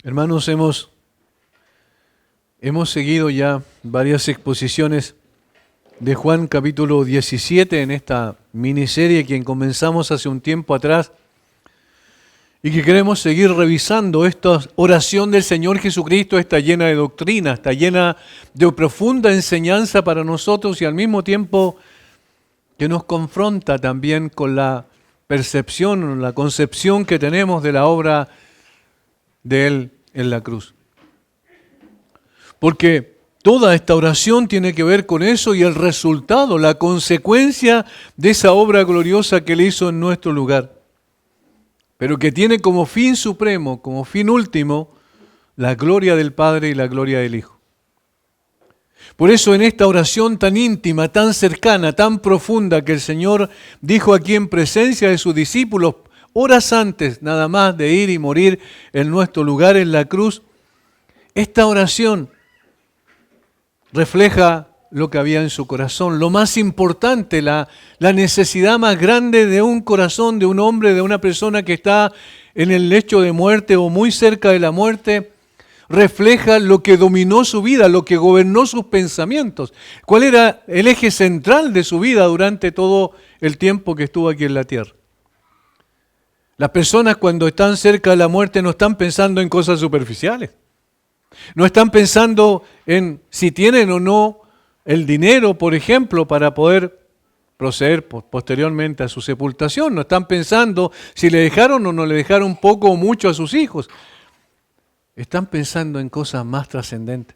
Hermanos, hemos seguido ya varias exposiciones de Juan capítulo 17 en esta miniserie que comenzamos hace un tiempo atrás y que queremos seguir revisando. Esta oración del Señor Jesucristo está llena de doctrina, está llena de profunda enseñanza para nosotros y al mismo tiempo que nos confronta también con la percepción, la concepción que tenemos de la obra de Él en la cruz. Porque toda esta oración tiene que ver con eso y el resultado, la consecuencia de esa obra gloriosa que Él hizo en nuestro lugar. Pero que tiene como fin supremo, como fin último, la gloria del Padre y la gloria del Hijo. Por eso en esta oración tan íntima, tan cercana, tan profunda que el Señor dijo aquí en presencia de sus discípulos, horas antes nada más de ir y morir en nuestro lugar en la cruz, esta oración refleja lo que había en su corazón, lo más importante, la necesidad más grande de un corazón, de un hombre, de una persona que está en el lecho de muerte o muy cerca de la muerte, refleja lo que dominó su vida, lo que gobernó sus pensamientos. ¿Cuál era el eje central de su vida durante todo el tiempo que estuvo aquí en la tierra? Las personas cuando están cerca de la muerte no están pensando en cosas superficiales. No están pensando en si tienen o no el dinero, por ejemplo, para poder proceder posteriormente a su sepultación. No están pensando si le dejaron o no le dejaron poco o mucho a sus hijos. Están pensando en cosas más trascendentes.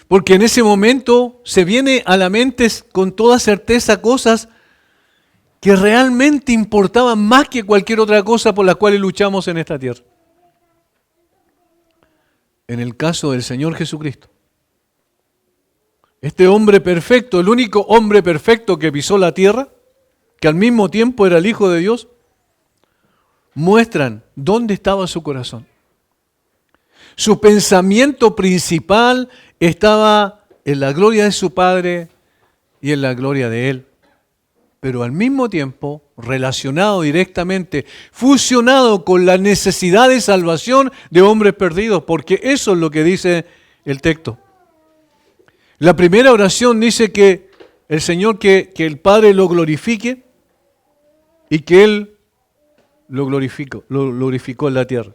Porque en ese momento se viene a la mente con toda certeza cosas que realmente importaban más que cualquier otra cosa por la cual luchamos en esta tierra. En el caso del Señor Jesucristo, este hombre perfecto, el único hombre perfecto que pisó la tierra, que al mismo tiempo era el Hijo de Dios, muestran dónde estaba su corazón. Su pensamiento principal estaba en la gloria de su Padre y en la gloria de Él. Pero al mismo tiempo relacionado directamente, fusionado con la necesidad de salvación de hombres perdidos, porque eso es lo que dice el texto. La primera oración dice que el Señor, que el Padre lo glorifique y que Él lo glorificó en la tierra.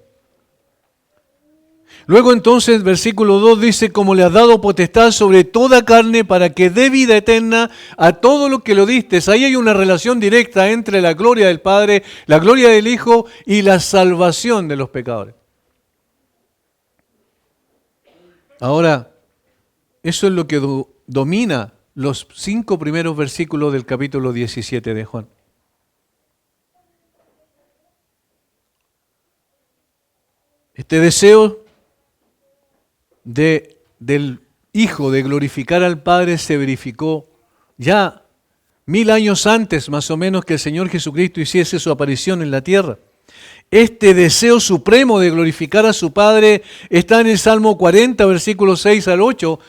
Luego entonces, versículo 2 dice, como le has dado potestad sobre toda carne para que dé vida eterna a todo lo que lo diste. Ahí hay una relación directa entre la gloria del Padre, la gloria del Hijo y la salvación de los pecadores. Ahora, eso es lo que domina los 5 primeros versículos del capítulo 17 de Juan. Este deseo del Hijo de glorificar al Padre se verificó ya 1000 años antes, más o menos, que el Señor Jesucristo hiciese su aparición en la tierra. Este deseo supremo de glorificar a su Padre está en el Salmo 40, versículos 6 al 8,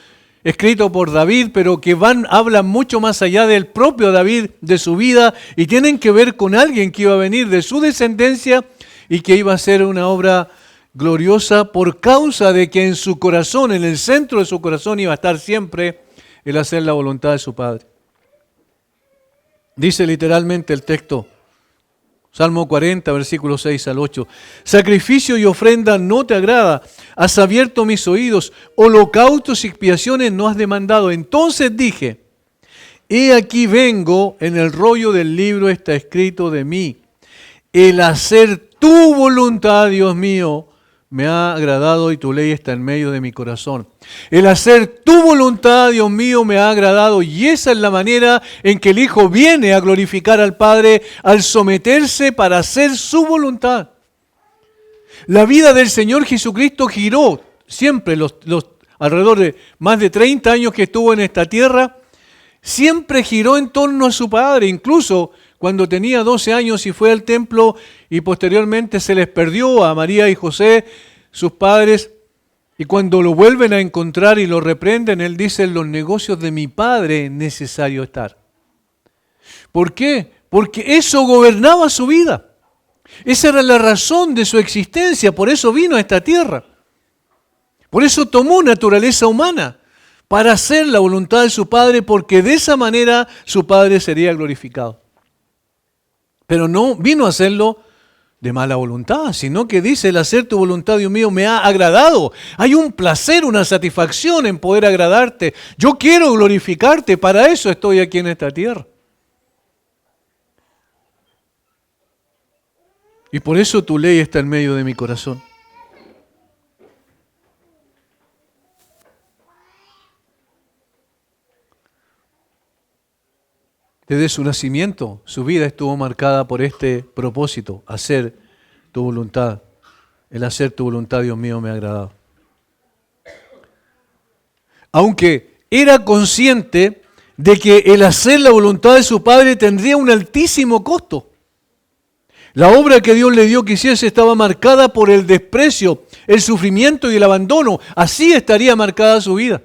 escrito por David, pero que hablan mucho más allá del propio David, de su vida, y tienen que ver con alguien que iba a venir de su descendencia y que iba a hacer una obra gloriosa por causa de que en su corazón, en el centro de su corazón, iba a estar siempre el hacer la voluntad de su Padre. Dice literalmente el texto, Salmo 40, versículos 6 al 8, sacrificio y ofrenda no te agrada, has abierto mis oídos, holocaustos y expiaciones no has demandado. Entonces dije, he aquí vengo, en el rollo del libro está escrito de mí, el hacer tu voluntad, Dios mío, me ha agradado y tu ley está en medio de mi corazón. El hacer tu voluntad, Dios mío, me ha agradado. Y esa es la manera en que el Hijo viene a glorificar al Padre al someterse para hacer su voluntad. La vida del Señor Jesucristo giró siempre, alrededor de más de 30 años que estuvo en esta tierra, siempre giró en torno a su Padre, incluso cuando tenía 12 años y fue al templo y posteriormente se les perdió a María y José, sus padres, y cuando lo vuelven a encontrar y lo reprenden, él dice, en los negocios de mi Padre es necesario estar. ¿Por qué? Porque eso gobernaba su vida. Esa era la razón de su existencia, por eso vino a esta tierra. Por eso tomó naturaleza humana, para hacer la voluntad de su Padre, porque de esa manera su Padre sería glorificado. Pero no vino a hacerlo de mala voluntad, sino que dice: el hacer tu voluntad, Dios mío, me ha agradado. Hay un placer, una satisfacción en poder agradarte. Yo quiero glorificarte, para eso estoy aquí en esta tierra. Y por eso tu ley está en medio de mi corazón. Desde su nacimiento, su vida estuvo marcada por este propósito: hacer tu voluntad. El hacer tu voluntad, Dios mío, me ha agradado. Aunque era consciente de que el hacer la voluntad de su Padre tendría un altísimo costo. La obra que Dios le dio que hiciese estaba marcada por el desprecio, el sufrimiento y el abandono. Así estaría marcada su vida.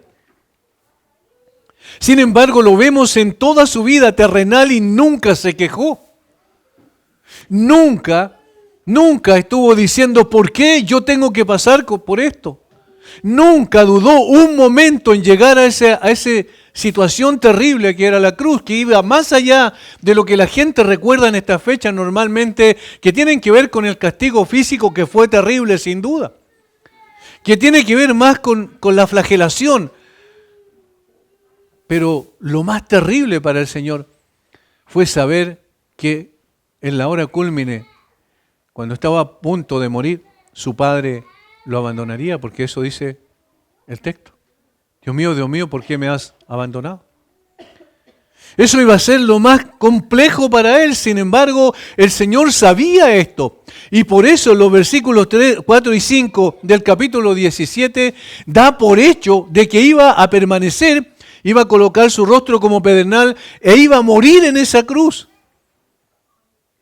Sin embargo, lo vemos en toda su vida terrenal y nunca se quejó. Nunca estuvo diciendo: ¿por qué yo tengo que pasar por esto? Nunca dudó un momento en llegar a esa situación terrible que era la cruz, que iba más allá de lo que la gente recuerda en esta fecha normalmente, que tienen que ver con el castigo físico, que fue terrible sin duda, que tiene que ver más con la flagelación. Pero lo más terrible para el Señor fue saber que en la hora cúlmine, cuando estaba a punto de morir, su Padre lo abandonaría, porque eso dice el texto. Dios mío, ¿por qué me has abandonado? Eso iba a ser lo más complejo para él. Sin embargo, el Señor sabía esto. Y por eso los versículos 3, 4 y 5 del capítulo 17 da por hecho de que iba a permanecer, iba a colocar su rostro como pedernal e iba a morir en esa cruz,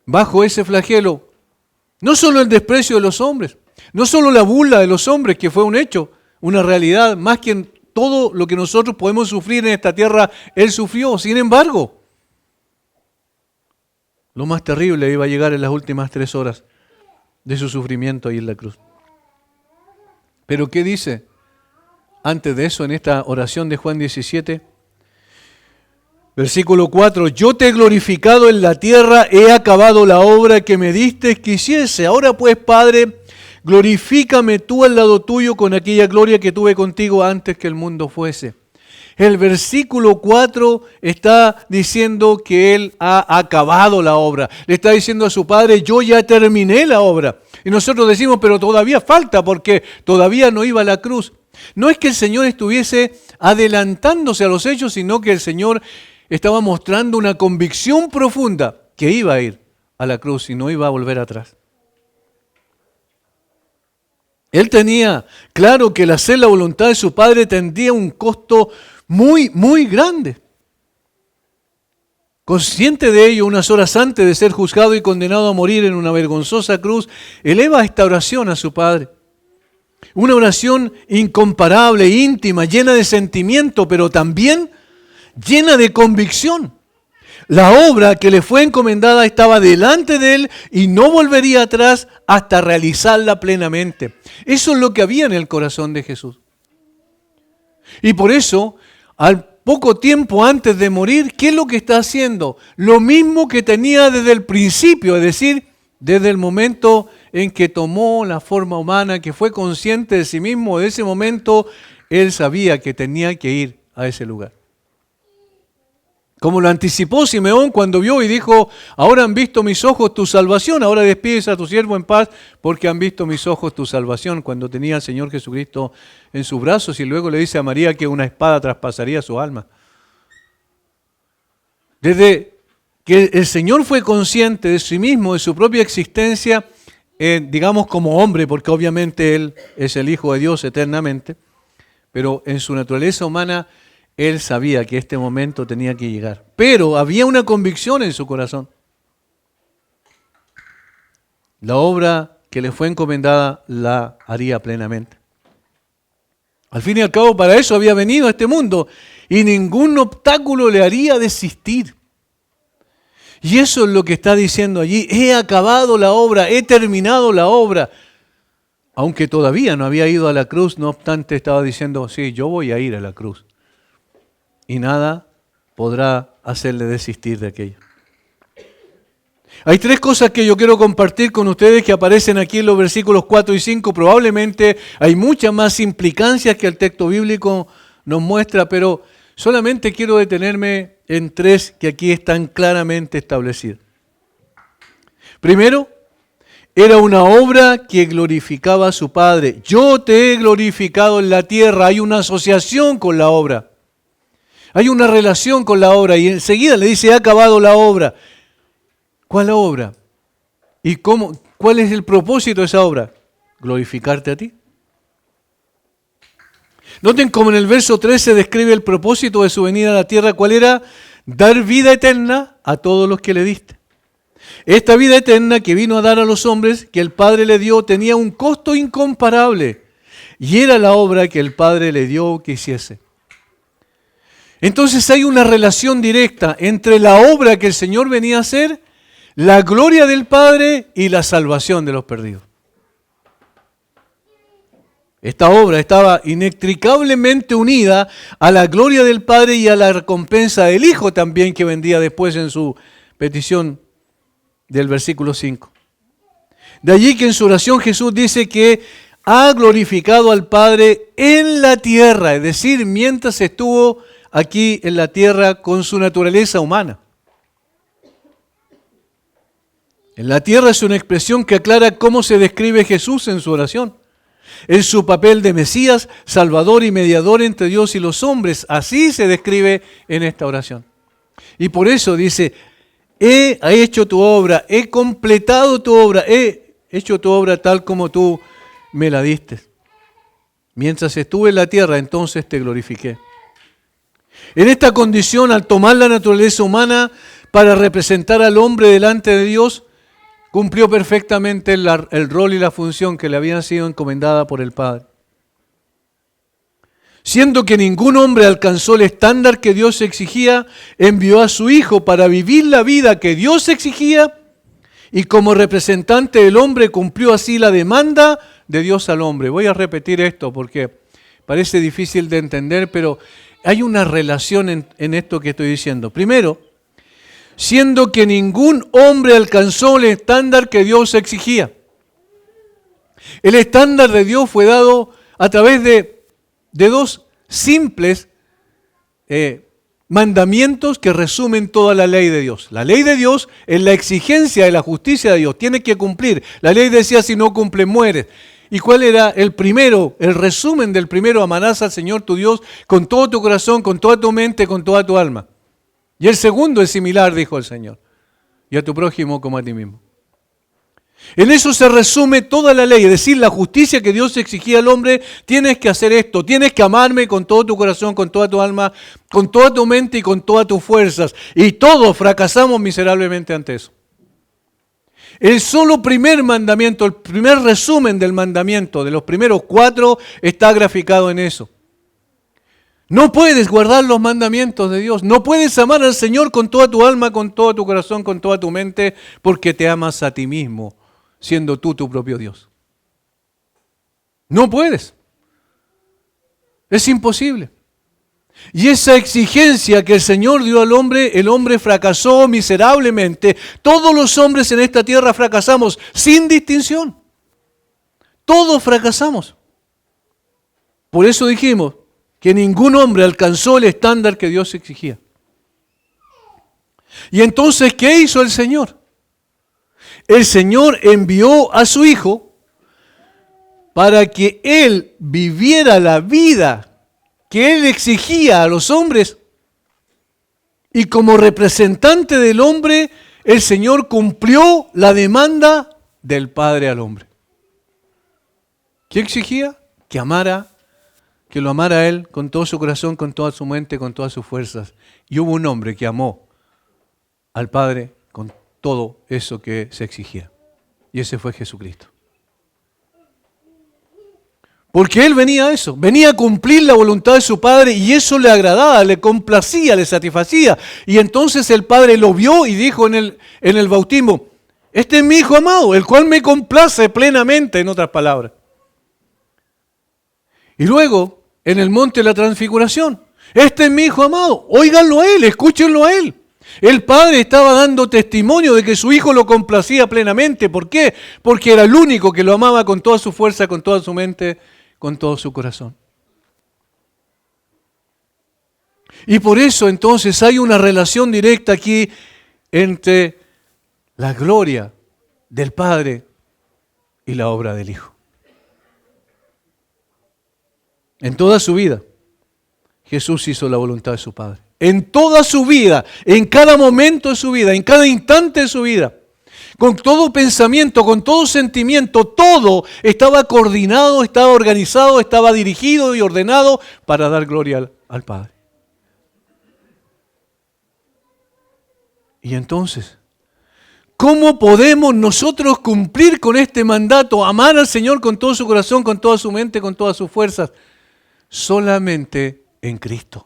bajo ese flagelo. No solo el desprecio de los hombres, no solo la burla de los hombres, que fue un hecho, una realidad, más que en todo lo que nosotros podemos sufrir en esta tierra, Él sufrió. Sin embargo, lo más terrible iba a llegar en las últimas 3 horas de su sufrimiento ahí en la cruz. Pero ¿qué dice antes de eso en esta oración de Juan 17? Versículo 4: yo te he glorificado en la tierra, he acabado la obra que me diste que hiciese. Ahora pues, Padre, glorifícame tú al lado tuyo con aquella gloria que tuve contigo antes que el mundo fuese. El versículo 4 está diciendo que Él ha acabado la obra. Le está diciendo a su Padre: yo ya terminé la obra. Y nosotros decimos: pero todavía falta, porque todavía no iba a la cruz. No es que el Señor estuviese adelantándose a los hechos, sino que el Señor estaba mostrando una convicción profunda que iba a ir a la cruz y no iba a volver atrás. Él tenía claro que el hacer la voluntad de su Padre tendría un costo muy, muy grande. Consciente de ello, unas horas antes de ser juzgado y condenado a morir en una vergonzosa cruz, eleva esta oración a su Padre. Una oración incomparable, íntima, llena de sentimiento, pero también llena de convicción. La obra que le fue encomendada estaba delante de él y no volvería atrás hasta realizarla plenamente. Eso es lo que había en el corazón de Jesús. Y por eso, al poco tiempo antes de morir, ¿qué es lo que está haciendo? Lo mismo que tenía desde el principio, es decir, desde el momento en que tomó la forma humana, que fue consciente de sí mismo. De ese momento, él sabía que tenía que ir a ese lugar. Como lo anticipó Simeón cuando vio y dijo: ahora han visto mis ojos tu salvación, ahora despides a tu siervo en paz, porque han visto mis ojos tu salvación, cuando tenía al Señor Jesucristo en sus brazos, y luego le dice a María que una espada traspasaría su alma. Desde que el Señor fue consciente de sí mismo, de su propia existencia, digamos como hombre, porque obviamente Él es el Hijo de Dios eternamente, pero en su naturaleza humana, Él sabía que este momento tenía que llegar. Pero había una convicción en su corazón. La obra que le fue encomendada la haría plenamente. Al fin y al cabo, para eso había venido a este mundo y ningún obstáculo le haría desistir. Y eso es lo que está diciendo allí. He acabado la obra, he terminado la obra. Aunque todavía no había ido a la cruz, no obstante estaba diciendo, sí, yo voy a ir a la cruz. Y nada podrá hacerle desistir de aquello. Hay tres cosas que yo quiero compartir con ustedes que aparecen aquí en los versículos 4 y 5. Probablemente hay muchas más implicancias que el texto bíblico nos muestra, pero solamente quiero detenerme en tres que aquí están claramente establecidas. Primero, era una obra que glorificaba a su Padre. Yo te he glorificado en la tierra. Hay una asociación con la obra. Hay una relación con la obra. Y enseguida le dice, he acabado la obra. ¿Cuál obra? ¿Y cuál es el propósito de esa obra? Glorificarte a ti. Noten cómo en el verso 13 describe el propósito de su venida a la tierra. ¿Cuál era? Dar vida eterna a todos los que le diste. Esta vida eterna que vino a dar a los hombres, que el Padre le dio, tenía un costo incomparable. Y era la obra que el Padre le dio que hiciese. Entonces hay una relación directa entre la obra que el Señor venía a hacer, la gloria del Padre y la salvación de los perdidos. Esta obra estaba inextricablemente unida a la gloria del Padre y a la recompensa del Hijo también que vendría después en su petición del versículo 5. De allí que en su oración Jesús dice que ha glorificado al Padre en la tierra, es decir, mientras estuvo aquí en la tierra con su naturaleza humana. En la tierra es una expresión que aclara cómo se describe Jesús en su oración. En su papel de Mesías, Salvador y mediador entre Dios y los hombres. Así se describe en esta oración. Y por eso dice, he hecho tu obra, he completado tu obra, he hecho tu obra tal como tú me la diste. Mientras estuve en la tierra, entonces te glorifiqué. En esta condición, al tomar la naturaleza humana para representar al hombre delante de Dios, cumplió perfectamente el rol y la función que le habían sido encomendada por el Padre. Siendo que ningún hombre alcanzó el estándar que Dios exigía, envió a su Hijo para vivir la vida que Dios exigía y como representante del hombre cumplió así la demanda de Dios al hombre. Voy a repetir esto porque parece difícil de entender, pero hay una relación en esto que estoy diciendo. Primero, siendo que ningún hombre alcanzó el estándar que Dios exigía. El estándar de Dios fue dado a través de dos simples mandamientos que resumen toda la ley de Dios. La ley de Dios es la exigencia de la justicia de Dios. Tiene que cumplir. La ley decía, si no cumple, mueres. ¿Y cuál era el primero? El resumen del primero, amarás al Señor tu Dios con todo tu corazón, con toda tu mente, con toda tu alma. Y el segundo es similar, dijo el Señor, y a tu prójimo como a ti mismo. En eso se resume toda la ley, es decir, la justicia que Dios exigía al hombre, tienes que hacer esto, tienes que amarme con todo tu corazón, con toda tu alma, con toda tu mente y con todas tus fuerzas. Y todos fracasamos miserablemente ante eso. El solo primer mandamiento, el primer resumen del mandamiento, de los primeros 4, está graficado en eso. No puedes guardar los mandamientos de Dios. No puedes amar al Señor con toda tu alma, con todo tu corazón, con toda tu mente, porque te amas a ti mismo, siendo tú tu propio Dios. No puedes. Es imposible. Y esa exigencia que el Señor dio al hombre, el hombre fracasó miserablemente. Todos los hombres en esta tierra fracasamos sin distinción. Todos fracasamos. Por eso dijimos que ningún hombre alcanzó el estándar que Dios exigía. Y entonces, ¿qué hizo el Señor? El Señor envió a su Hijo para que Él viviera la vida que Él exigía a los hombres. Y como representante del hombre, el Señor cumplió la demanda del Padre al hombre. ¿Qué exigía? Que lo amara a Él con todo su corazón, con toda su mente, con todas sus fuerzas. Y hubo un hombre que amó al Padre con todo eso que se exigía. Y ese fue Jesucristo. Porque él venía a eso, venía a cumplir la voluntad de su Padre y eso le agradaba, le complacía, le satisfacía. Y entonces el Padre lo vio y dijo en el bautismo, este es mi Hijo amado, el cual me complace plenamente, en otras palabras. Y luego, en el monte de la transfiguración, este es mi Hijo amado, óiganlo a él, escúchenlo a él. El Padre estaba dando testimonio de que su Hijo lo complacía plenamente. ¿Por qué? Porque era el único que lo amaba con toda su fuerza, con toda su mente, con todo su corazón. Y por eso entonces hay una relación directa aquí entre la gloria del Padre y la obra del Hijo. En toda su vida, Jesús hizo la voluntad de su Padre. En toda su vida, en cada momento de su vida, en cada instante de su vida, con todo pensamiento, con todo sentimiento, todo estaba coordinado, estaba organizado, estaba dirigido y ordenado para dar gloria al Padre. Y entonces, ¿cómo podemos nosotros cumplir con este mandato? Amar al Señor con todo su corazón, con toda su mente, con todas sus fuerzas. Solamente en Cristo.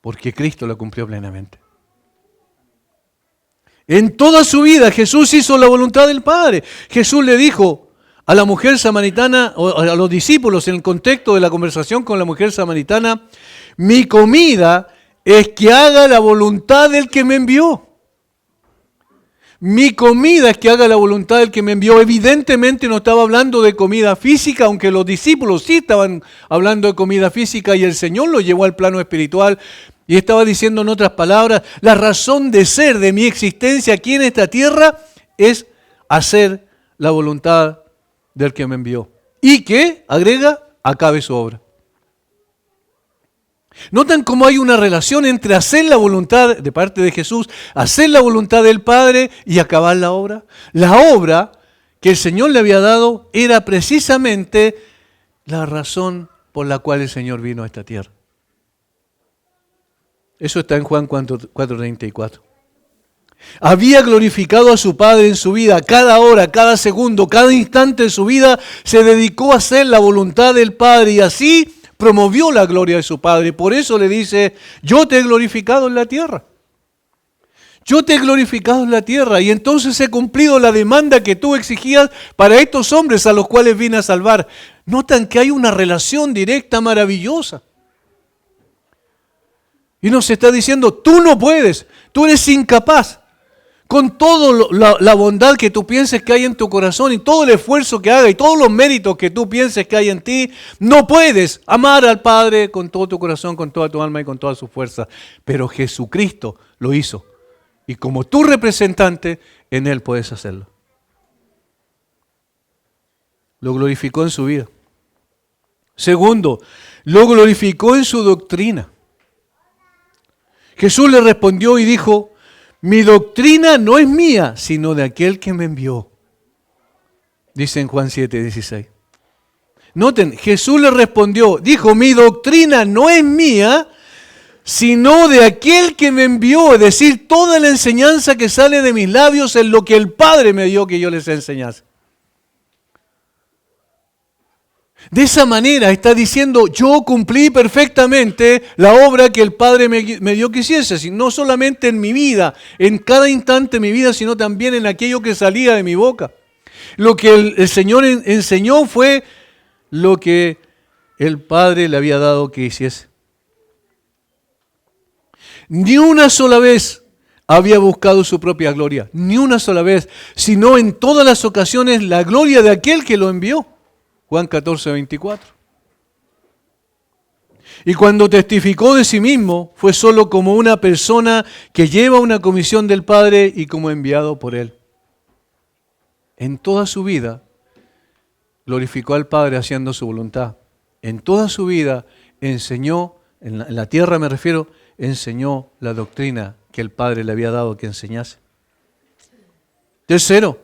Porque Cristo lo cumplió plenamente. En toda su vida Jesús hizo la voluntad del Padre. Jesús le dijo a la mujer samaritana, o a los discípulos en el contexto de la conversación con la mujer samaritana, mi comida es que haga la voluntad del que me envió. Mi comida es que haga la voluntad del que me envió. Evidentemente no estaba hablando de comida física, aunque los discípulos sí estaban hablando de comida física y el Señor lo llevó al plano espiritual. Y estaba diciendo en otras palabras, la razón de ser de mi existencia aquí en esta tierra es hacer la voluntad del que me envió. Y que, agrega, acabe su obra. ¿Notan cómo hay una relación entre hacer la voluntad de parte de Jesús, hacer la voluntad del Padre y acabar la obra? La obra que el Señor le había dado era precisamente la razón por la cual el Señor vino a esta tierra. Eso está en Juan 4:34. Había glorificado a su Padre en su vida, cada hora, cada segundo, cada instante de su vida se dedicó a hacer la voluntad del Padre y así promovió la gloria de su Padre. Por eso le dice, yo te he glorificado en la tierra. Yo te he glorificado en la tierra y entonces he cumplido la demanda que tú exigías para estos hombres a los cuales vine a salvar. Notan que hay una relación directa maravillosa. Y nos está diciendo, tú no puedes, tú eres incapaz. Con toda la bondad que tú pienses que hay en tu corazón y todo el esfuerzo que haga y todos los méritos que tú pienses que hay en ti, no puedes amar al Padre con todo tu corazón, con toda tu alma y con toda su fuerza. Pero Jesucristo lo hizo. Y como tu representante, en Él puedes hacerlo. Lo glorificó en su vida. Segundo, lo glorificó en su doctrina. Jesús le respondió y dijo, mi doctrina no es mía, sino de aquel que me envió. Dice en Juan 7:16. Noten, Jesús le respondió, dijo, mi doctrina no es mía, sino de aquel que me envió. Es decir, toda la enseñanza que sale de mis labios es lo que el Padre me dio que yo les enseñase. De esa manera está diciendo, yo cumplí perfectamente la obra que el Padre me dio que hiciese, no solamente en mi vida, en cada instante de mi vida, sino también en aquello que salía de mi boca. Lo que el Señor enseñó fue lo que el Padre le había dado que hiciese. Ni una sola vez había buscado su propia gloria, ni una sola vez, sino en todas las ocasiones la gloria de aquel que lo envió. Juan 14:24. Y cuando testificó de sí mismo, fue solo como una persona que lleva una comisión del Padre y como enviado por Él. En toda su vida, glorificó al Padre haciendo su voluntad. En toda su vida, enseñó, en la tierra me refiero, enseñó la doctrina que el Padre le había dado que enseñase. Tercero,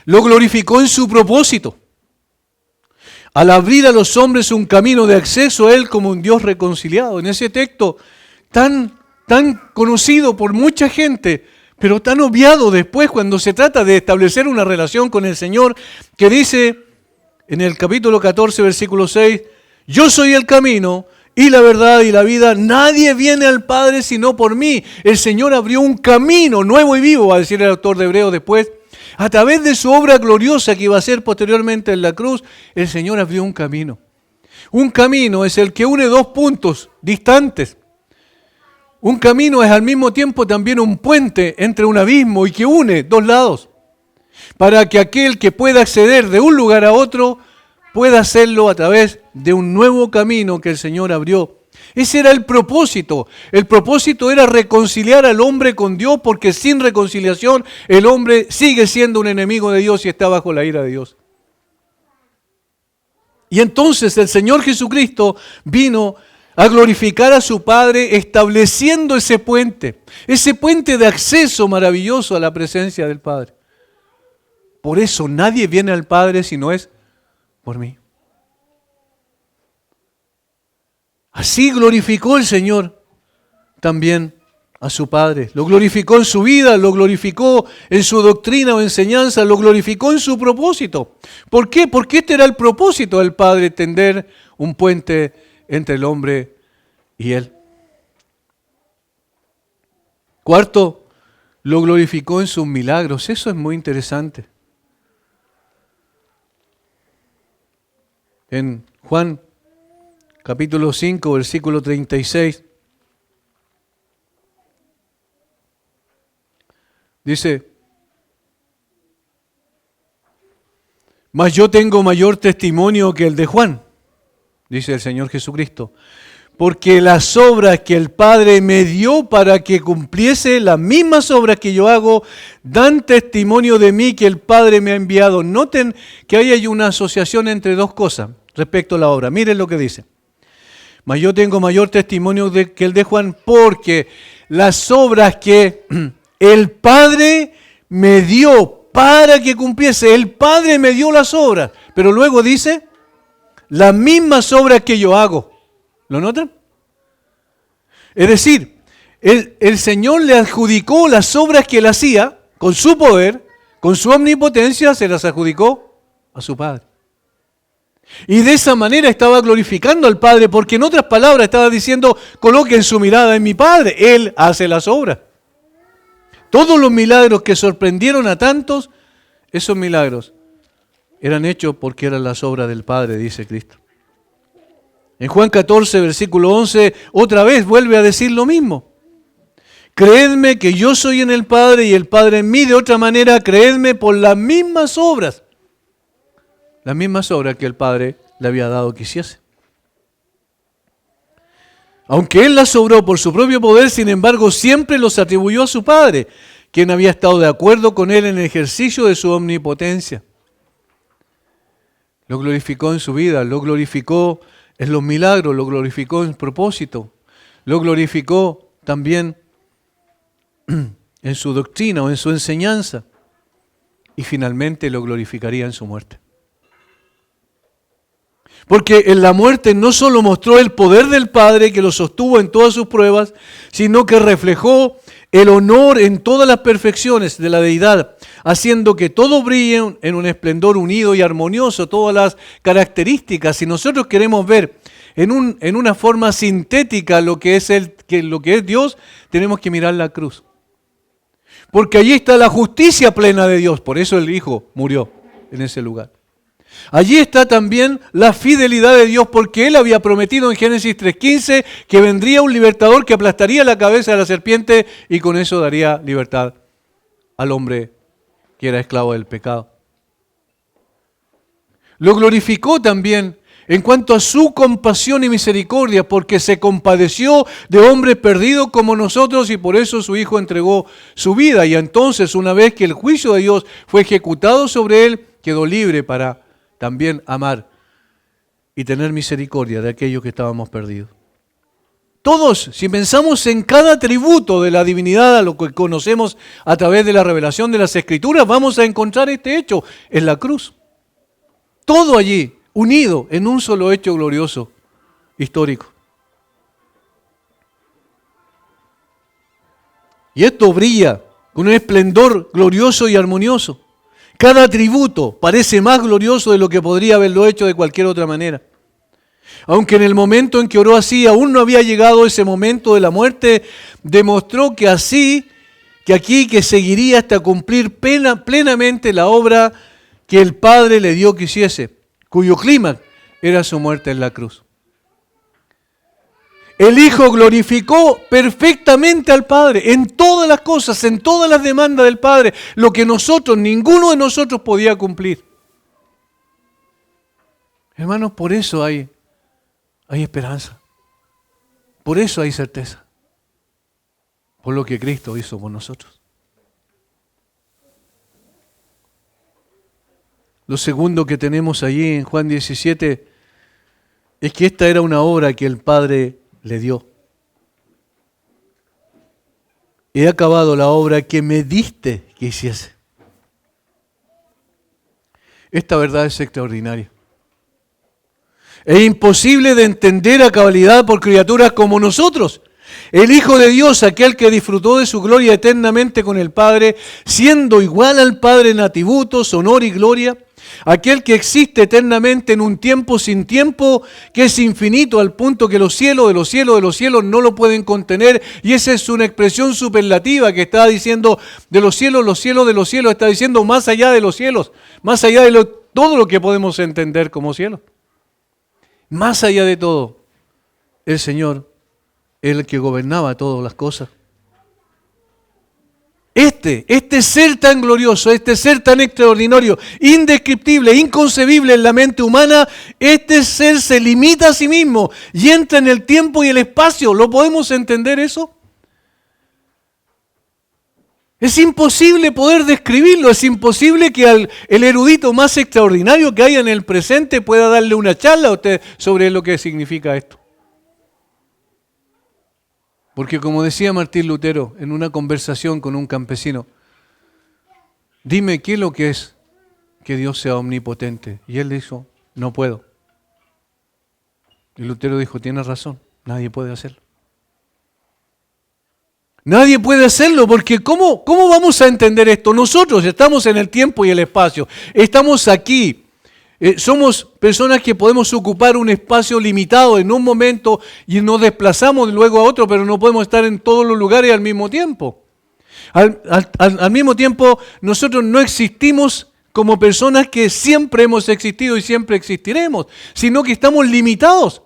lo glorificó en su propósito. Al abrir a los hombres un camino de acceso a Él como un Dios reconciliado. En ese texto tan conocido por mucha gente, pero tan obviado después cuando se trata de establecer una relación con el Señor, que dice en el capítulo 14, versículo 6, yo soy el camino y la verdad y la vida, nadie viene al Padre sino por mí. El Señor abrió un camino nuevo y vivo, va a decir el autor de Hebreos después. A través de su obra gloriosa que iba a ser posteriormente en la cruz, el Señor abrió un camino. Un camino es el que une dos puntos distantes. Un camino es al mismo tiempo también un puente entre un abismo y que une dos lados, para que aquel que pueda acceder de un lugar a otro pueda hacerlo a través de un nuevo camino que el Señor abrió. Ese era el propósito. El propósito era reconciliar al hombre con Dios, porque sin reconciliación el hombre sigue siendo un enemigo de Dios y está bajo la ira de Dios. Y entonces el Señor Jesucristo vino a glorificar a su Padre estableciendo ese puente de acceso maravilloso a la presencia del Padre. Por eso nadie viene al Padre si no es por mí. Así glorificó el Señor también a su Padre. Lo glorificó en su vida, lo glorificó en su doctrina o enseñanza, lo glorificó en su propósito. ¿Por qué? Porque este era el propósito del Padre, tender un puente entre el hombre y Él. Cuarto, lo glorificó en sus milagros. Eso es muy interesante. En Juan capítulo 5, versículo 36, dice, mas yo tengo mayor testimonio que el de Juan, dice el Señor Jesucristo, porque las obras que el Padre me dio para que cumpliese, las mismas obras que yo hago, dan testimonio de mí que el Padre me ha enviado. Noten que ahí hay una asociación entre dos cosas respecto a la obra. Miren lo que dice. Mas yo tengo mayor testimonio que el de Juan, porque las obras que el Padre me dio para que cumpliese, el Padre me dio las obras, pero luego dice, las mismas obras que yo hago. ¿Lo notan? Es decir, el Señor le adjudicó las obras que él hacía con su poder, con su omnipotencia, se las adjudicó a su Padre. Y de esa manera estaba glorificando al Padre, porque en otras palabras estaba diciendo, coloquen su mirada en mi Padre, Él hace las obras. Todos los milagros que sorprendieron a tantos, esos milagros eran hechos porque eran las obras del Padre, dice Cristo. En Juan 14, versículo 11, otra vez vuelve a decir lo mismo. Creedme que yo soy en el Padre y el Padre en mí. De otra manera, creedme por las mismas obras que el Padre le había dado que hiciese. Aunque Él las obró por su propio poder, sin embargo, siempre los atribuyó a su Padre, quien había estado de acuerdo con Él en el ejercicio de su omnipotencia. Lo glorificó en su vida, lo glorificó en los milagros, lo glorificó en propósito, lo glorificó también en su doctrina o en su enseñanza, y finalmente lo glorificaría en su muerte. Porque en la muerte no solo mostró el poder del Padre que lo sostuvo en todas sus pruebas, sino que reflejó el honor en todas las perfecciones de la deidad, haciendo que todo brille en un esplendor unido y armonioso, todas las características. Si nosotros queremos ver en una forma sintética lo que es Dios, tenemos que mirar la cruz. Porque allí está la justicia plena de Dios, por eso el Hijo murió en ese lugar. Allí está también la fidelidad de Dios, porque Él había prometido en Génesis 3:15 que vendría un libertador que aplastaría la cabeza de la serpiente y con eso daría libertad al hombre que era esclavo del pecado. Lo glorificó también en cuanto a su compasión y misericordia, porque se compadeció de hombres perdidos como nosotros y por eso su Hijo entregó su vida. Y entonces, una vez que el juicio de Dios fue ejecutado sobre Él, quedó libre para también amar y tener misericordia de aquellos que estábamos perdidos. Todos, si pensamos en cada atributo de la divinidad, a lo que conocemos a través de la revelación de las Escrituras, vamos a encontrar este hecho en la cruz. Todo allí, unido en un solo hecho glorioso, histórico. Y esto brilla con un esplendor glorioso y armonioso. Cada atributo parece más glorioso de lo que podría haberlo hecho de cualquier otra manera. Aunque en el momento en que oró así, aún no había llegado ese momento de la muerte, demostró que que seguiría hasta cumplir plenamente la obra que el Padre le dio que hiciese, cuyo clímax era su muerte en la cruz. El Hijo glorificó perfectamente al Padre en todas las cosas, en todas las demandas del Padre, lo que ninguno de nosotros podía cumplir. Hermanos, por eso hay esperanza. Por eso hay certeza. Por lo que Cristo hizo por nosotros. Lo segundo que tenemos allí en Juan 17 es que esta era una obra que el Padre le dio. He acabado la obra que me diste que hiciese. Esta verdad es extraordinaria. Es imposible de entender a cabalidad por criaturas como nosotros. El Hijo de Dios, aquel que disfrutó de su gloria eternamente con el Padre, siendo igual al Padre en atributos, honor y gloria, aquel que existe eternamente en un tiempo sin tiempo, que es infinito al punto que los cielos de los cielos de los cielos no lo pueden contener, y esa es una expresión superlativa que está diciendo de los cielos de los cielos, está diciendo más allá de los cielos, más allá de todo lo que podemos entender como cielo. Más allá de todo, el Señor, el que gobernaba todas las cosas. Este ser tan glorioso, este ser tan extraordinario, indescriptible, inconcebible en la mente humana, este ser se limita a sí mismo y entra en el tiempo y el espacio. ¿Lo podemos entender eso? Es imposible poder describirlo, es imposible que el erudito más extraordinario que haya en el presente pueda darle una charla a usted sobre lo que significa esto. Porque como decía Martín Lutero en una conversación con un campesino, dime qué es lo que es que Dios sea omnipotente. Y él dijo, no puedo. Y Lutero dijo, tienes razón, nadie puede hacerlo. Nadie puede hacerlo porque ¿cómo vamos a entender esto? Nosotros estamos en el tiempo y el espacio, estamos aquí. Somos personas que podemos ocupar un espacio limitado en un momento y nos desplazamos luego a otro, pero no podemos estar en todos los lugares al mismo tiempo. Al mismo tiempo, nosotros no existimos como personas que siempre hemos existido y siempre existiremos, sino que estamos limitados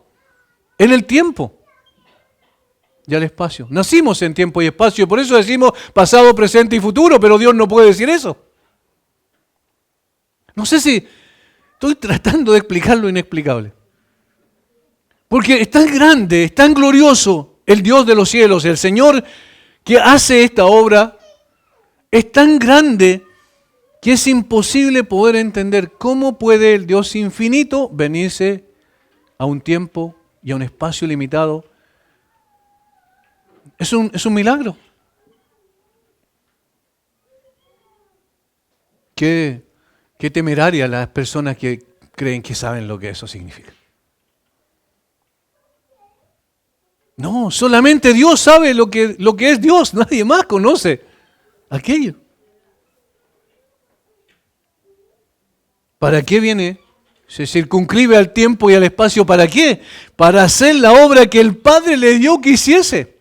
en el tiempo y al espacio. Nacimos en tiempo y espacio, por eso decimos pasado, presente y futuro, pero Dios no puede decir eso. No sé si estoy tratando de explicar lo inexplicable. Porque es tan grande, es tan glorioso el Dios de los cielos, el Señor que hace esta obra, es tan grande que es imposible poder entender cómo puede el Dios infinito venirse a un tiempo y a un espacio limitado. Es un milagro. Qué temeraria las personas que creen que saben lo que eso significa. No, solamente Dios sabe lo que es Dios, nadie más conoce aquello. ¿Para qué viene? Se circunscribe al tiempo y al espacio, ¿para qué? Para hacer la obra que el Padre le dio que hiciese.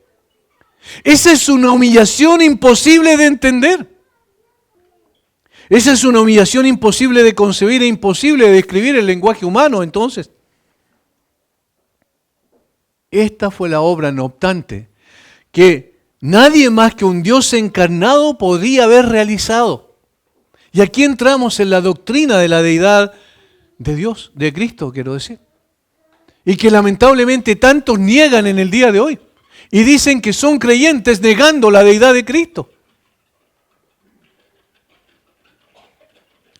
Esa es una humillación imposible de entender. Esa es una humillación imposible de concebir e imposible de describir el lenguaje humano, entonces. Esta fue la obra, no obstante, que nadie más que un Dios encarnado podía haber realizado. Y aquí entramos en la doctrina de la deidad de Dios, de Cristo, quiero decir. Y que lamentablemente tantos niegan en el día de hoy. Y dicen que son creyentes negando la deidad de Cristo.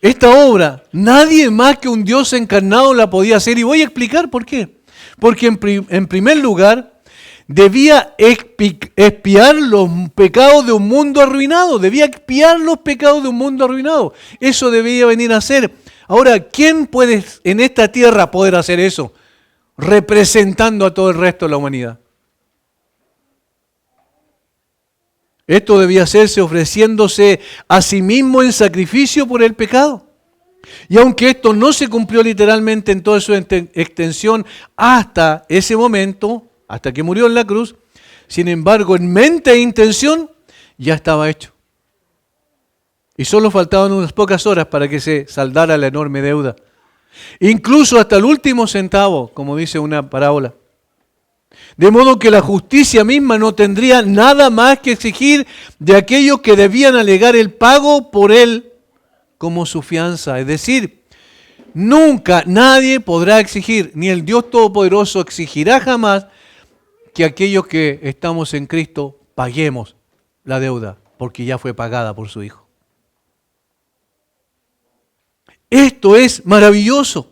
Esta obra, nadie más que un Dios encarnado la podía hacer. Y voy a explicar por qué. Porque en primer lugar, debía expiar los pecados de un mundo arruinado. Debía expiar los pecados de un mundo arruinado. Eso debía venir a hacer. Ahora, ¿quién puede en esta tierra poder hacer eso? Representando a todo el resto de la humanidad. Esto debía hacerse ofreciéndose a sí mismo en sacrificio por el pecado. Y aunque esto no se cumplió literalmente en toda su extensión hasta ese momento, hasta que murió en la cruz, sin embargo, en mente e intención ya estaba hecho. Y solo faltaban unas pocas horas para que se saldara la enorme deuda. Incluso hasta el último centavo, como dice una parábola. De modo que la justicia misma no tendría nada más que exigir de aquellos que debían alegar el pago por él como su fianza. Es decir, nunca nadie podrá exigir, ni el Dios Todopoderoso exigirá jamás que aquellos que estamos en Cristo paguemos la deuda, porque ya fue pagada por su Hijo. Esto es maravilloso.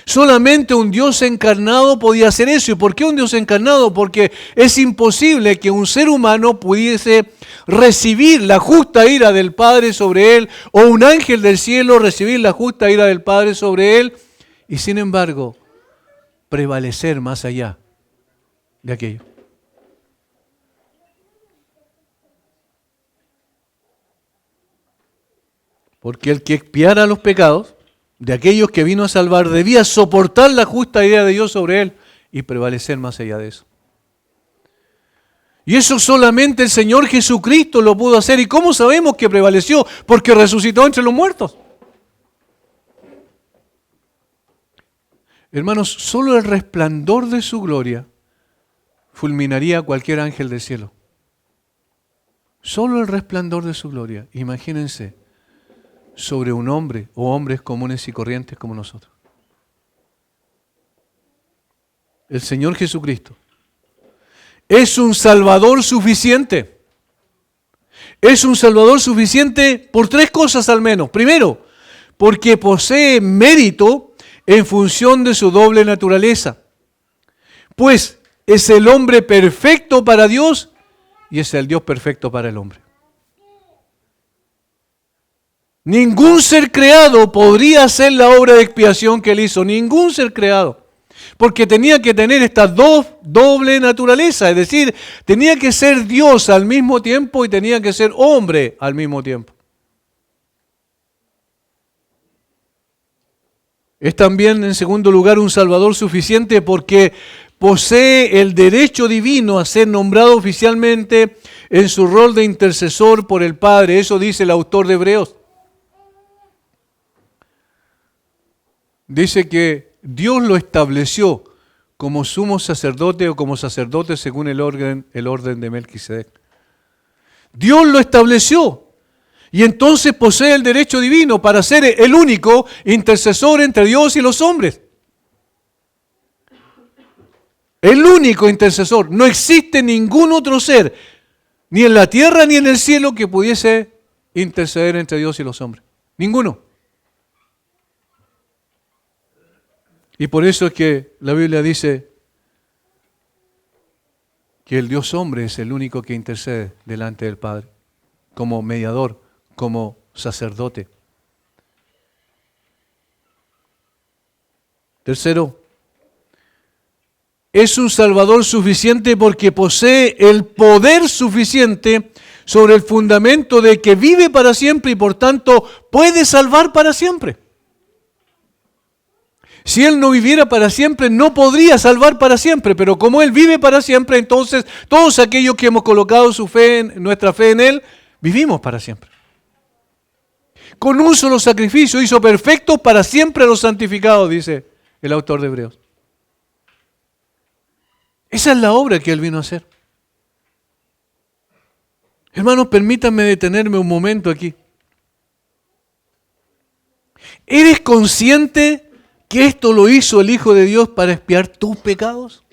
Solamente un Dios encarnado podía hacer eso. ¿Y por qué un Dios encarnado? Porque es imposible que un ser humano pudiese recibir la justa ira del Padre sobre él, o un ángel del cielo recibir la justa ira del Padre sobre él, y sin embargo prevalecer más allá de aquello. Porque el que expiara los pecados de aquellos que vino a salvar debía soportar la justa ira de Dios sobre él y prevalecer más allá de eso. Y eso solamente el Señor Jesucristo lo pudo hacer. ¿Y cómo sabemos que prevaleció? Porque resucitó entre los muertos. Hermanos, solo el resplandor de su gloria fulminaría a cualquier ángel del cielo. Solo el resplandor de su gloria, imagínense, sobre un hombre o hombres comunes y corrientes como nosotros. El Señor Jesucristo es un Salvador suficiente. Es un Salvador suficiente por tres cosas al menos. Primero, porque posee mérito en función de su doble naturaleza. Pues es el hombre perfecto para Dios y es el Dios perfecto para el hombre. Ningún ser creado podría hacer la obra de expiación que él hizo. Ningún ser creado. Porque tenía que tener esta doble naturaleza. Es decir, tenía que ser Dios al mismo tiempo y tenía que ser hombre al mismo tiempo. Es también, en segundo lugar, un Salvador suficiente porque posee el derecho divino a ser nombrado oficialmente en su rol de intercesor por el Padre. Eso dice el autor de Hebreos. Dice que Dios lo estableció como sumo sacerdote o como sacerdote según el orden de Melquisedec. Dios lo estableció y entonces posee el derecho divino para ser el único intercesor entre Dios y los hombres. El único intercesor. No existe ningún otro ser, ni en la tierra ni en el cielo, que pudiese interceder entre Dios y los hombres. Ninguno. Y por eso es que la Biblia dice que el Dios hombre es el único que intercede delante del Padre, como mediador, como sacerdote. Tercero, es un Salvador suficiente porque posee el poder suficiente sobre el fundamento de que vive para siempre y por tanto puede salvar para siempre. Si Él no viviera para siempre, no podría salvar para siempre, pero como Él vive para siempre, entonces todos aquellos que hemos colocado nuestra fe en Él, vivimos para siempre. Con un solo sacrificio hizo perfectos para siempre a los santificados, dice el autor de Hebreos. Esa es la obra que Él vino a hacer. Hermanos, permítanme detenerme un momento aquí. ¿Eres consciente que esto lo hizo el Hijo de Dios para expiar tus pecados?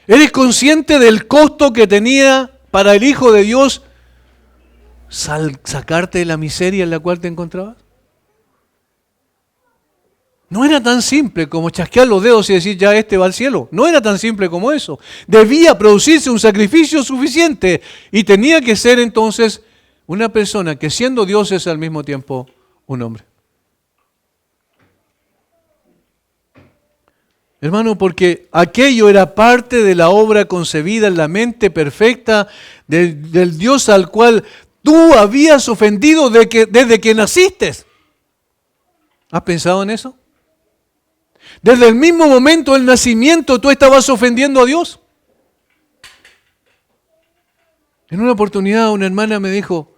¿Eres consciente del costo que tenía para el Hijo de Dios sacarte de la miseria en la cual te encontrabas? No era tan simple como chasquear los dedos y decir ya este va al cielo. No era tan simple como eso. Debía producirse un sacrificio suficiente y tenía que ser entonces una persona que siendo Dios es al mismo tiempo un hombre. Hermano, porque aquello era parte de la obra concebida en la mente perfecta del Dios al cual tú habías ofendido desde que naciste. ¿Has pensado en eso? Desde el mismo momento del nacimiento tú estabas ofendiendo a Dios. En una oportunidad una hermana me dijo,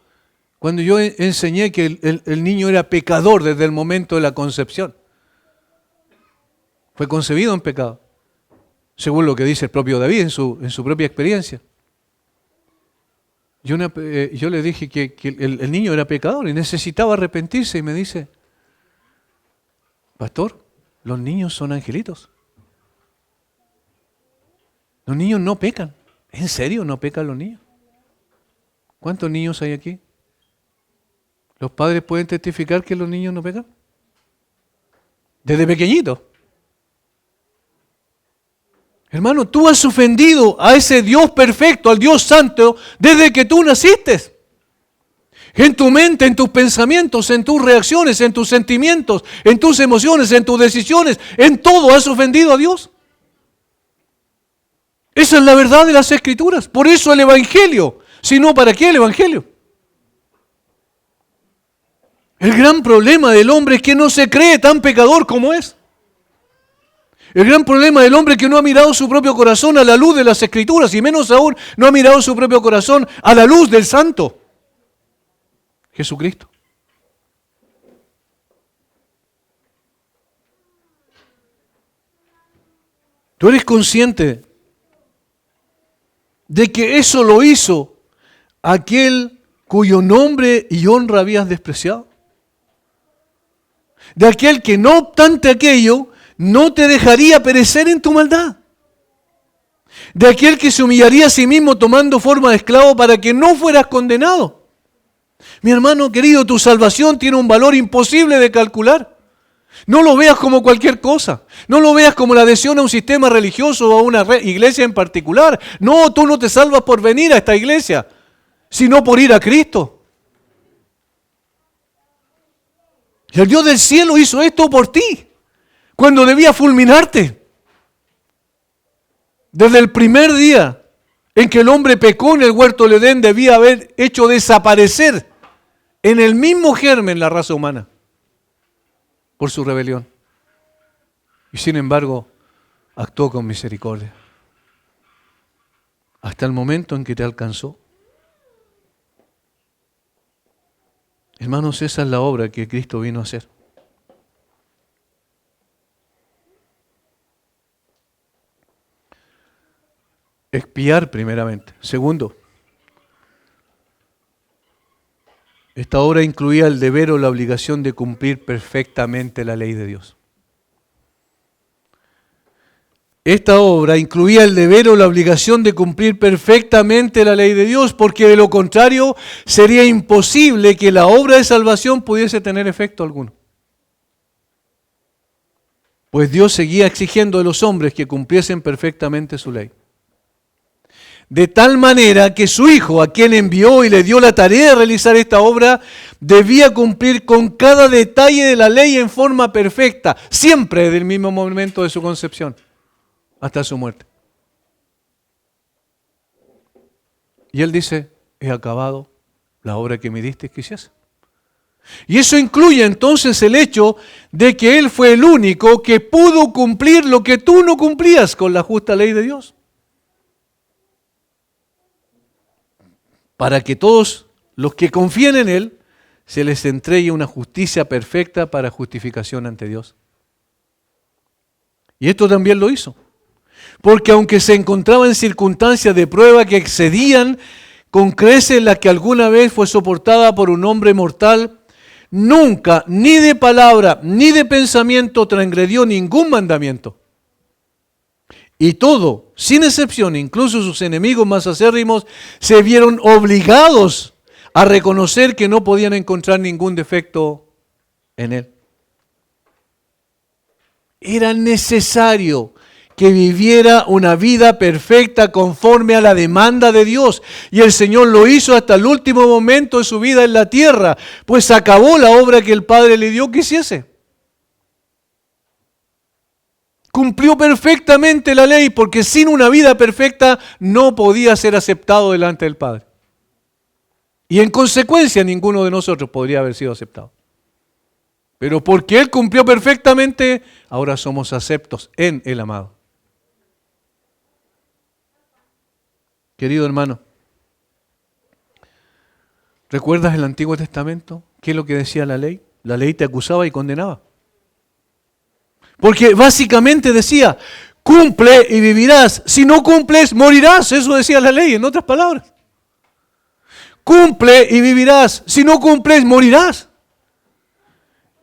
cuando yo enseñé que el niño era pecador desde el momento de la concepción, fue concebido en pecado, según lo que dice el propio David en su propia experiencia. Yo le dije que el niño era pecador y necesitaba arrepentirse y me dice, pastor, los niños son angelitos. Los niños no pecan. ¿En serio no pecan los niños? ¿Cuántos niños hay aquí? ¿Los padres pueden testificar que los niños no pecan? Desde pequeñitos. Hermano, tú has ofendido a ese Dios perfecto, al Dios santo, desde que tú naciste. En tu mente, en tus pensamientos, en tus reacciones, en tus sentimientos, en tus emociones, en tus decisiones, en todo has ofendido a Dios. Esa es la verdad de las Escrituras. Por eso el Evangelio. Si no, ¿para qué el Evangelio? El gran problema del hombre es que no se cree tan pecador como es. El gran problema del hombre es que no ha mirado su propio corazón a la luz de las Escrituras y menos aún no ha mirado su propio corazón a la luz del Santo, Jesucristo. ¿Tú eres consciente de que eso lo hizo aquel cuyo nombre y honra habías despreciado? De aquel que no obstante aquello no te dejaría perecer en tu maldad. De aquel que se humillaría a sí mismo tomando forma de esclavo para que no fueras condenado. Mi hermano querido, tu salvación tiene un valor imposible de calcular. No lo veas como cualquier cosa. No lo veas como la adhesión a un sistema religioso o a una iglesia en particular. No, tú no te salvas por venir a esta iglesia, sino por ir a Cristo. Y el Dios del cielo hizo esto por ti, cuando debía fulminarte. Desde el primer día en que el hombre pecó en el huerto del Edén, debía haber hecho desaparecer en el mismo germen la raza humana por su rebelión. Y sin embargo, actuó con misericordia hasta el momento en que te alcanzó. Hermanos, esa es la obra que Cristo vino a hacer. Expiar primeramente. Segundo, esta obra incluía el deber o la obligación de cumplir perfectamente la ley de Dios. Esta obra incluía el deber o la obligación de cumplir perfectamente la ley de Dios, porque de lo contrario sería imposible que la obra de salvación pudiese tener efecto alguno. Pues Dios seguía exigiendo de los hombres que cumpliesen perfectamente su ley. De tal manera que su Hijo, a quien envió y le dio la tarea de realizar esta obra, debía cumplir con cada detalle de la ley en forma perfecta, siempre desde el mismo momento de su concepción hasta su muerte. Y Él dice, he acabado la obra que me diste que hiciese. Y eso incluye entonces el hecho de que Él fue el único que pudo cumplir lo que tú no cumplías con la justa ley de Dios. Para que todos los que confíen en Él se les entregue una justicia perfecta para justificación ante Dios. Y esto también lo hizo. Porque aunque se encontraba en circunstancias de prueba que excedían con creces la que alguna vez fue soportada por un hombre mortal, nunca, ni de palabra, ni de pensamiento transgredió ningún mandamiento. Y todo, sin excepción, incluso sus enemigos más acérrimos, se vieron obligados a reconocer que no podían encontrar ningún defecto en Él. Era necesario que viviera una vida perfecta conforme a la demanda de Dios. Y el Señor lo hizo hasta el último momento de su vida en la tierra, pues acabó la obra que el Padre le dio que hiciese. cumplió perfectamente la ley, porque sin una vida perfecta no podía ser aceptado delante del Padre. Y en consecuencia ninguno de nosotros podría haber sido aceptado. Pero porque Él cumplió perfectamente, ahora somos aceptos en el amado. Querido hermano, ¿recuerdas el Antiguo Testamento? ¿Qué es lo que decía la ley? La ley te acusaba y condenaba. Porque básicamente decía, cumple y vivirás. Si no cumples, morirás. Eso decía la ley, en otras palabras. Cumple y vivirás. Si no cumples, morirás.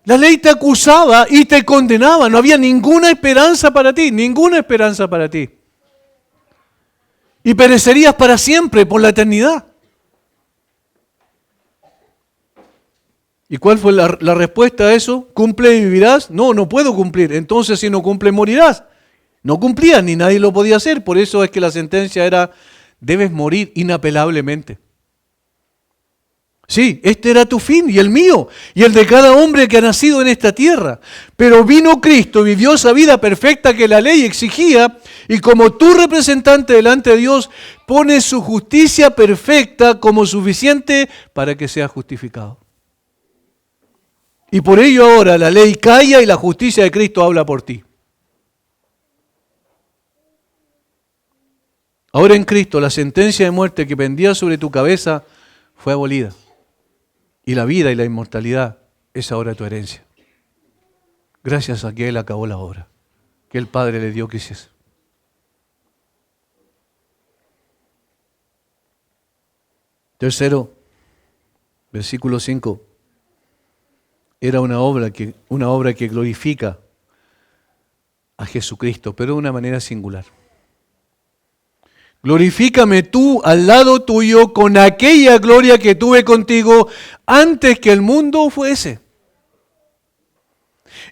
La ley te acusaba y te condenaba. No había ninguna esperanza para ti, ninguna esperanza para ti. Y perecerías para siempre, por la eternidad. ¿Y cuál fue la respuesta a eso? ¿Cumple y vivirás? No, no puedo cumplir. Entonces, si no cumple, morirás. No cumplía, ni nadie lo podía hacer. Por eso es que la sentencia era, debes morir inapelablemente. Sí, este era tu fin y el mío y el de cada hombre que ha nacido en esta tierra. Pero vino Cristo, vivió esa vida perfecta que la ley exigía y como tu representante delante de Dios pone su justicia perfecta como suficiente para que sea justificado. Y por ello ahora la ley calla y la justicia de Cristo habla por ti. Ahora en Cristo la sentencia de muerte que pendía sobre tu cabeza fue abolida. Y la vida y la inmortalidad es ahora tu herencia. Gracias a que Él acabó la obra, que el Padre le dio que hiciese. Tercero, versículo 5. Era una obra que glorifica a Jesucristo, pero de una manera singular. Glorifícame tú al lado tuyo con aquella gloria que tuve contigo antes que el mundo fuese.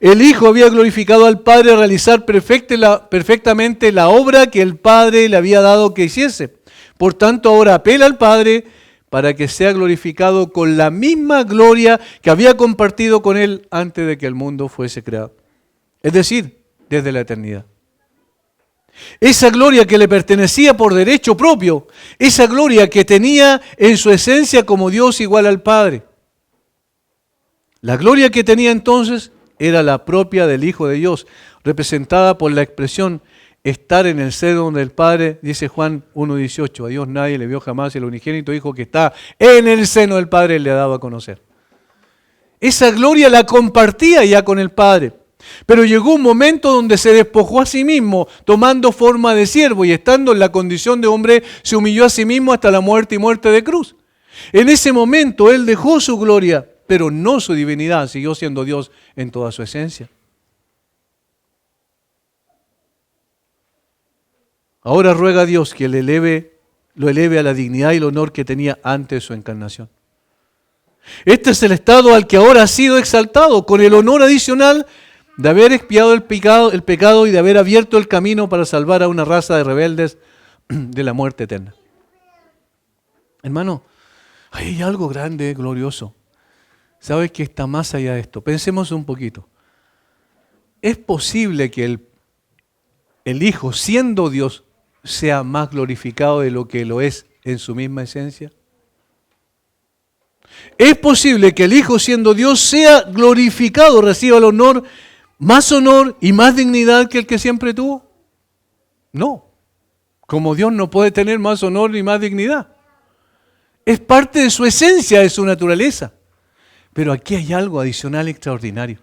El Hijo había glorificado al Padre a realizar perfectamente la obra que el Padre le había dado que hiciese. Por tanto, ahora apela al Padre para que sea glorificado con la misma gloria que había compartido con Él antes de que el mundo fuese creado. Es decir, desde la eternidad. Esa gloria que le pertenecía por derecho propio, esa gloria que tenía en su esencia como Dios igual al Padre. La gloria que tenía entonces era la propia del Hijo de Dios, representada por la expresión estar en el seno del Padre, dice Juan 1:18, a Dios nadie le vio jamás, el unigénito Hijo que está en el seno del Padre le ha dado a conocer. Esa gloria la compartía ya con el Padre. Pero llegó un momento donde se despojó a sí mismo, tomando forma de siervo y estando en la condición de hombre, se humilló a sí mismo hasta la muerte y muerte de cruz. En ese momento Él dejó su gloria, pero no su divinidad, siguió siendo Dios en toda su esencia. Ahora ruega a Dios que lo eleve a la dignidad y el honor que tenía antes de su encarnación. Este es el estado al que ahora ha sido exaltado, con el honor adicional de haber expiado el pecado y de haber abierto el camino para salvar a una raza de rebeldes de la muerte eterna. Hermano, hay algo grande, glorioso. ¿Sabes qué está más allá de esto? Pensemos un poquito. ¿Es posible que el Hijo, siendo Dios, sea más glorificado de lo que lo es en su misma esencia? ¿Es posible que el Hijo, siendo Dios, sea glorificado, reciba el honor y más dignidad que el que siempre tuvo? No. Como Dios no puede tener más honor ni más dignidad. Es parte de su esencia, de su naturaleza. Pero aquí hay algo adicional extraordinario.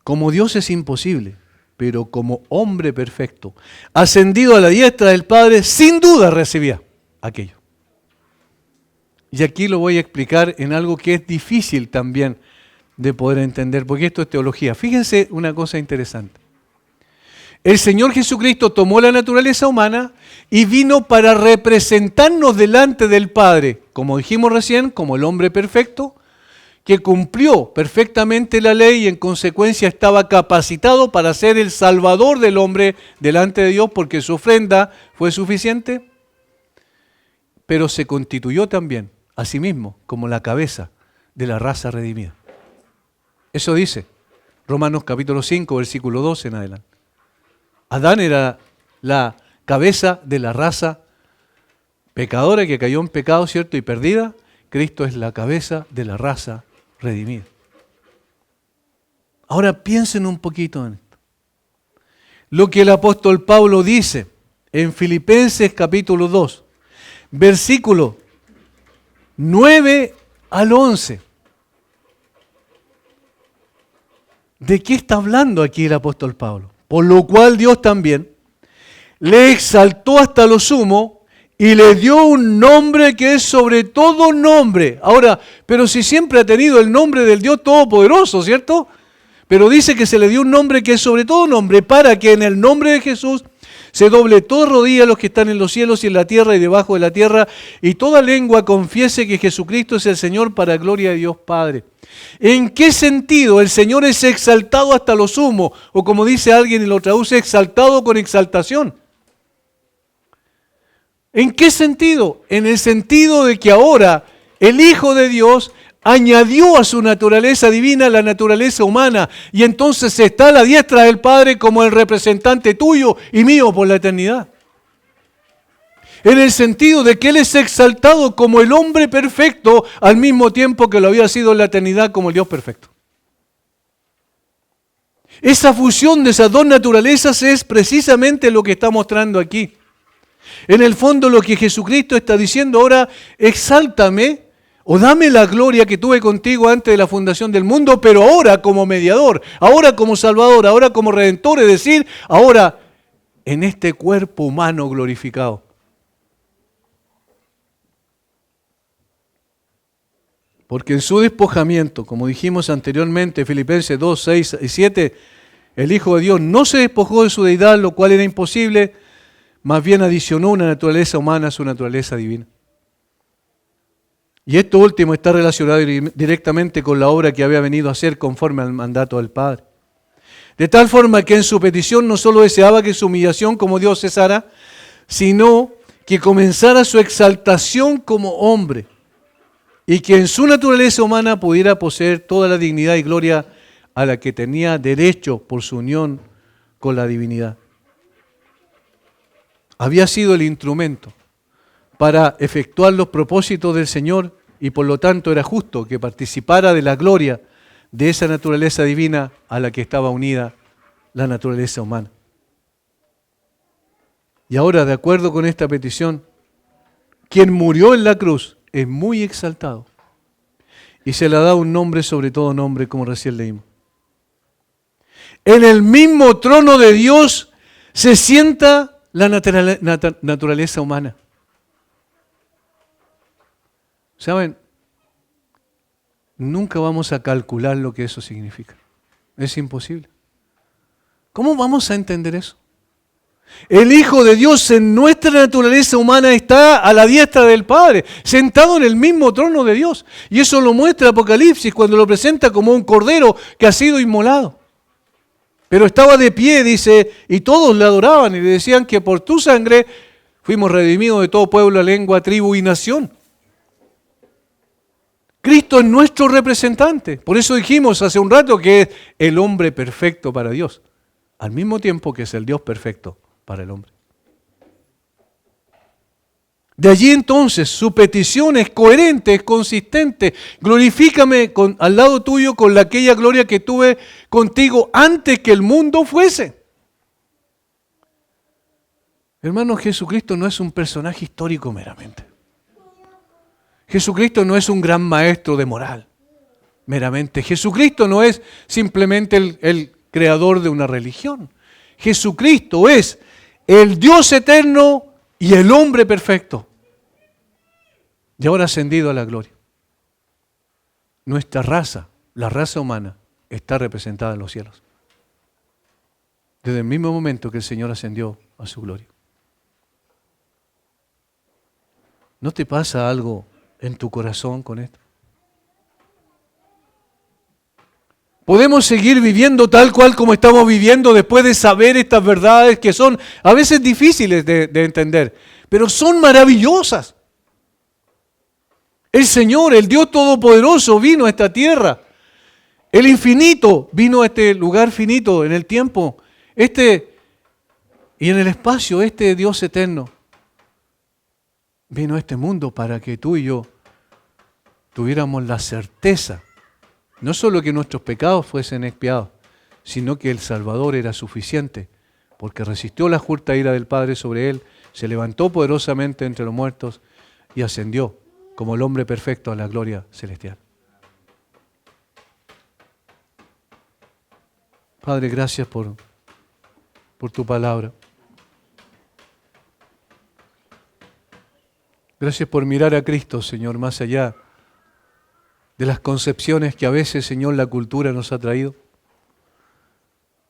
Como Dios es imposible, pero como hombre perfecto, ascendido a la diestra del Padre, sin duda recibía aquello. Y aquí lo voy a explicar en algo que es difícil también de poder entender, porque esto es teología. Fíjense una cosa interesante. El Señor Jesucristo tomó la naturaleza humana y vino para representarnos delante del Padre, como dijimos recién, como el hombre perfecto, que cumplió perfectamente la ley y en consecuencia estaba capacitado para ser el salvador del hombre delante de Dios porque su ofrenda fue suficiente, pero se constituyó también a sí mismo como la cabeza de la raza redimida. Eso dice Romanos capítulo 5, versículo 12 en adelante. Adán era la cabeza de la raza pecadora que cayó en pecado, ¿cierto? Y perdida. Cristo es la cabeza de la raza redimida. Ahora piensen un poquito en esto. Lo que el apóstol Pablo dice en Filipenses capítulo 2, versículo 9 al 11. ¿De qué está hablando aquí el apóstol Pablo? Por lo cual Dios también le exaltó hasta lo sumo y le dio un nombre que es sobre todo nombre. Ahora, pero si siempre ha tenido el nombre del Dios Todopoderoso, ¿cierto? Pero dice que se le dio un nombre que es sobre todo nombre, para que en el nombre de Jesús se doble toda rodilla a los que están en los cielos y en la tierra y debajo de la tierra, y toda lengua confiese que Jesucristo es el Señor, para gloria de Dios Padre. ¿En qué sentido el Señor es exaltado hasta lo sumo? O como dice alguien y lo traduce, exaltado con exaltación. ¿En qué sentido? En el sentido de que ahora el Hijo de Dios añadió a su naturaleza divina la naturaleza humana, y entonces está a la diestra del Padre como el representante tuyo y mío por la eternidad. En el sentido de que Él es exaltado como el hombre perfecto al mismo tiempo que lo había sido en la eternidad como el Dios perfecto. Esa fusión de esas dos naturalezas es precisamente lo que está mostrando aquí. En el fondo lo que Jesucristo está diciendo ahora, exáltame o dame la gloria que tuve contigo antes de la fundación del mundo, pero ahora como mediador, ahora como salvador, ahora como redentor, es decir, ahora en este cuerpo humano glorificado. Porque en su despojamiento, como dijimos anteriormente, Filipenses 2, 6 y 7, el Hijo de Dios no se despojó de su deidad, lo cual era imposible, más bien adicionó una naturaleza humana a su naturaleza divina. Y esto último está relacionado directamente con la obra que había venido a hacer conforme al mandato del Padre. De tal forma que en su petición no solo deseaba que su humillación como Dios cesara, sino que comenzara su exaltación como hombre, y que en su naturaleza humana pudiera poseer toda la dignidad y gloria a la que tenía derecho por su unión con la divinidad. Había sido el instrumento para efectuar los propósitos del Señor, y por lo tanto era justo que participara de la gloria de esa naturaleza divina a la que estaba unida la naturaleza humana. Y ahora, de acuerdo con esta petición, quien murió en la cruz es muy exaltado y se le da un nombre sobre todo nombre, como recién leímos. En el mismo trono de Dios se sienta la naturaleza humana. ¿Saben? Nunca vamos a calcular lo que eso significa. Es imposible. ¿Cómo vamos a entender eso? El Hijo de Dios en nuestra naturaleza humana está a la diestra del Padre, sentado en el mismo trono de Dios. Y eso lo muestra Apocalipsis cuando lo presenta como un cordero que ha sido inmolado. Pero estaba de pie, dice, y todos le adoraban y le decían que por tu sangre fuimos redimidos de todo pueblo, lengua, tribu y nación. Cristo es nuestro representante. Por eso dijimos hace un rato que es el hombre perfecto para Dios, al mismo tiempo que es el Dios perfecto para el hombre. De allí entonces su petición es coherente, es consistente. Glorifícame al lado tuyo con aquella gloria que tuve contigo antes que el mundo fuese. Hermanos, Jesucristo no es un personaje histórico meramente. Jesucristo no es un gran maestro de moral meramente. Jesucristo no es simplemente el creador de una religión. Jesucristo es el Dios eterno y el hombre perfecto, y ahora ascendido a la gloria. Nuestra raza, la raza humana, está representada en los cielos, desde el mismo momento que el Señor ascendió a su gloria. ¿No te pasa algo en tu corazón con esto? Podemos seguir viviendo tal cual como estamos viviendo después de saber estas verdades que son a veces difíciles de entender, pero son maravillosas. El Señor, el Dios Todopoderoso, vino a esta tierra El infinito vino a este lugar finito en el tiempo. Y en el espacio, este Dios eterno vino a este mundo para que tú y yo tuviéramos la certeza, no solo que nuestros pecados fuesen expiados, sino que el Salvador era suficiente, porque resistió la justa ira del Padre sobre él, se levantó poderosamente entre los muertos y ascendió como el hombre perfecto a la gloria celestial. Padre, gracias por tu palabra. Gracias por mirar a Cristo, Señor, más allá de las concepciones que a veces, Señor, la cultura nos ha traído.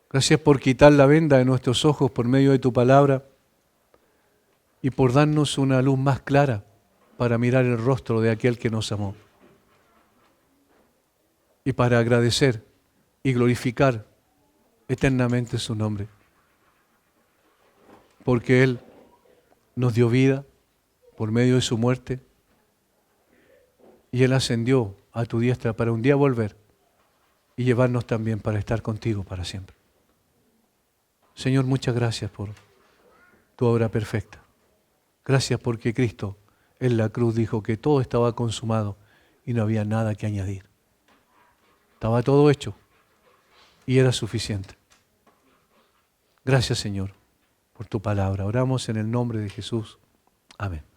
Gracias por quitar la venda de nuestros ojos por medio de tu palabra y por darnos una luz más clara para mirar el rostro de aquel que nos amó. Y para agradecer y glorificar eternamente su nombre. Porque Él nos dio vida por medio de su muerte y Él ascendió a tu diestra para un día volver y llevarnos también para estar contigo para siempre. Señor, muchas gracias por tu obra perfecta. Gracias porque Cristo en la cruz dijo que todo estaba consumado y no había nada que añadir. Estaba todo hecho y era suficiente. Gracias, Señor, por tu palabra. Oramos en el nombre de Jesús. Amén.